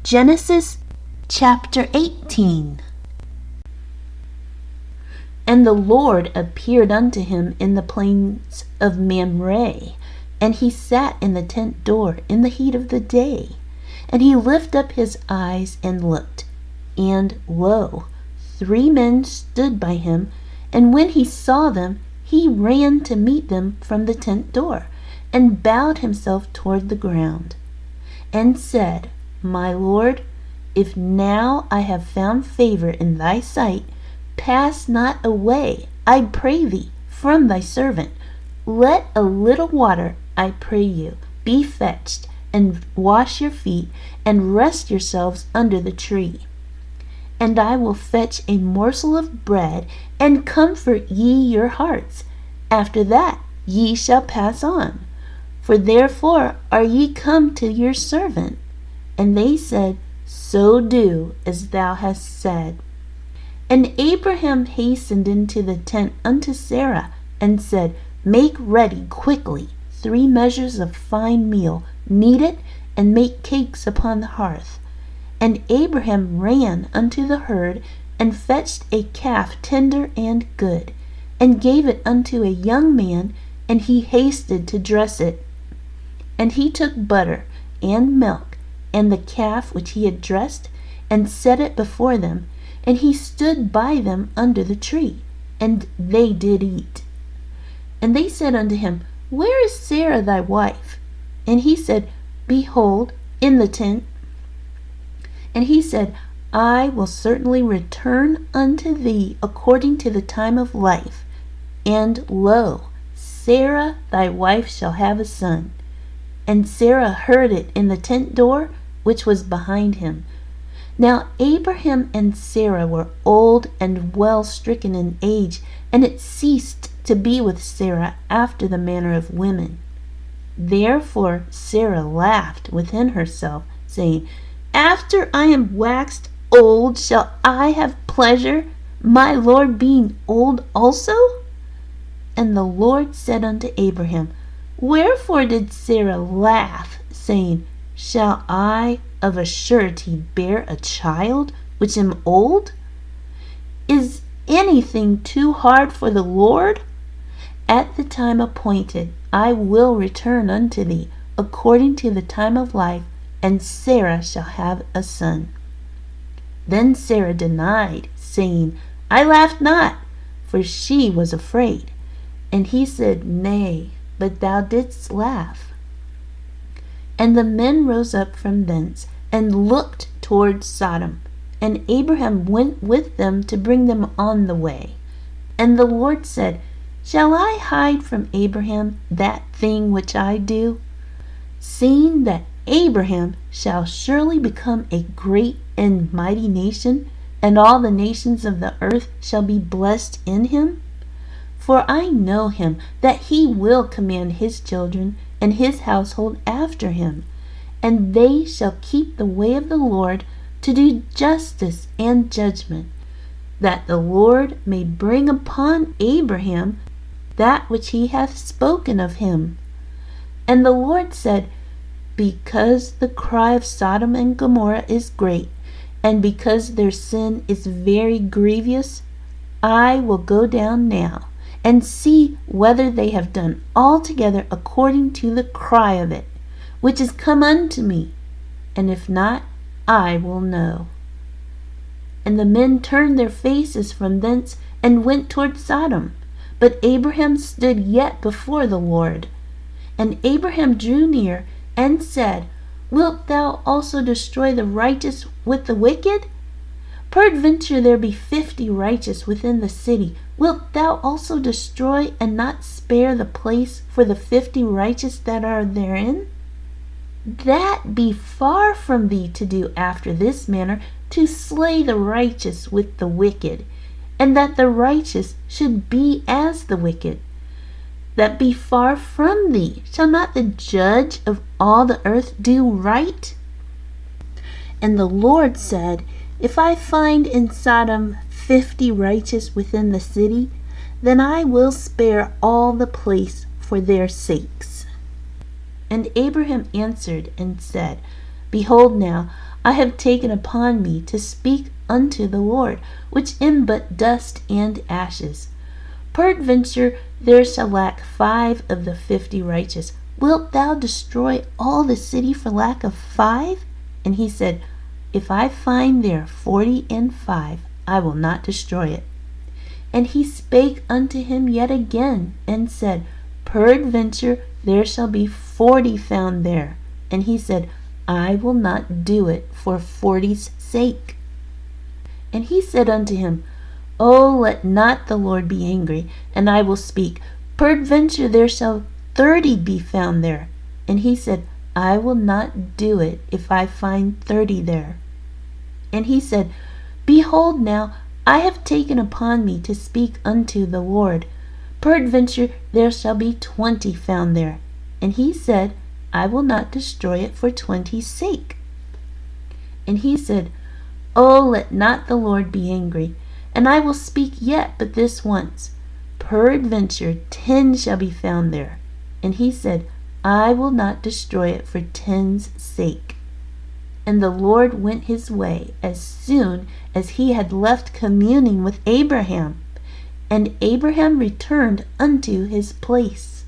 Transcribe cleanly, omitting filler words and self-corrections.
Genesis chapter 18. And the Lord appeared unto him in the plains of Mamre, and he sat in the tent door in the heat of the day. And he lifted up his eyes and looked, and lo, 3 men stood by him, and when he saw them, he ran to meet them from the tent door, and bowed himself toward the ground, and said, My Lord, if now I have found favor in thy sight, pass not away, I pray thee, from thy servant. Let a little water, I pray you, be fetched, and wash your feet, and rest yourselves under the tree. And I will fetch a morsel of bread, and comfort ye your hearts. After that ye shall pass on. For therefore are ye come to your servant. And they said, So do as thou hast said. And Abraham hastened into the tent unto Sarah, and said, Make ready quickly 3 measures of fine meal, knead it, and make cakes upon the hearth. And Abraham ran unto the herd, and fetched a calf tender and good, and gave it unto a young man, and he hasted to dress it. And he took butter and milk, and the calf which he had dressed, and set it before them, and he stood by them under the tree, and they did eat. And they said unto him, Where is Sarah thy wife? And he said, Behold, in the tent. And he said, I will certainly return unto thee according to the time of life. And lo, Sarah thy wife shall have a son. And Sarah heard it in the tent door, which was behind him. Now Abraham and Sarah were old and well stricken in age, and it ceased to be with Sarah after the manner of women. Therefore Sarah laughed within herself, saying, After I am waxed old, shall I have pleasure, my Lord being old also? And the Lord said unto Abraham, Wherefore did Sarah laugh, saying, Shall I of a surety bear a child, which am old? Is anything too hard for the Lord? At the time appointed I will return unto thee, according to the time of life, and Sarah shall have a son. Then Sarah denied, saying, I laughed not, for she was afraid. And he said, Nay, but thou didst laugh. And the men rose up from thence, and looked toward Sodom. And Abraham went with them to bring them on the way. And the Lord said, Shall I hide from Abraham that thing which I do? Seeing that Abraham shall surely become a great and mighty nation, and all the nations of the earth shall be blessed in him? For I know him, that he will command his children and his household after him, and they shall keep the way of the Lord to do justice and judgment, that the Lord may bring upon Abraham that which he hath spoken of him. And the Lord said, Because the cry of Sodom and Gomorrah is great, and because their sin is very grievous, I will go down now, and see whether they have done altogether according to the cry of it, which is come unto me, and if not, I will know. And the men turned their faces from thence, and went toward Sodom. But Abraham stood yet before the Lord. And Abraham drew near, and said, Wilt thou also destroy the righteous with the wicked? Peradventure there be 50 righteous within the city. Wilt thou also destroy, and not spare the place for the 50 righteous that are therein? That be far from thee to do after this manner, to slay the righteous with the wicked, and that the righteous should be as the wicked. That be far from thee. Shall not the judge of all the earth do right? And the Lord said, If I find in Sodom 50 righteous within the city, then I will spare all the place for their sakes. And Abraham answered and said, Behold now, I have taken upon me to speak unto the Lord, which am but dust and ashes. Peradventure there shall lack 5 of the 50 righteous. Wilt thou destroy all the city for lack of 5? And he said, If I find there 45, I will not destroy it. And he spake unto him yet again, and said, Peradventure there shall be 40 found there. And he said, I will not do it for 40's sake. And he said unto him, O let not the Lord be angry, and I will speak. Peradventure there shall 30 be found there. And he said, I will not do it if I find 30 there. And he said, Behold now, I have taken upon me to speak unto the Lord. Peradventure there shall be 20 found there. And he said, I will not destroy it for 20's sake. And he said, O let not the Lord be angry, and I will speak yet but this once. Peradventure 10 shall be found there. And he said, I will not destroy it for 10's sake. And the Lord went his way as soon as he had left communing with Abraham. And Abraham returned unto his place.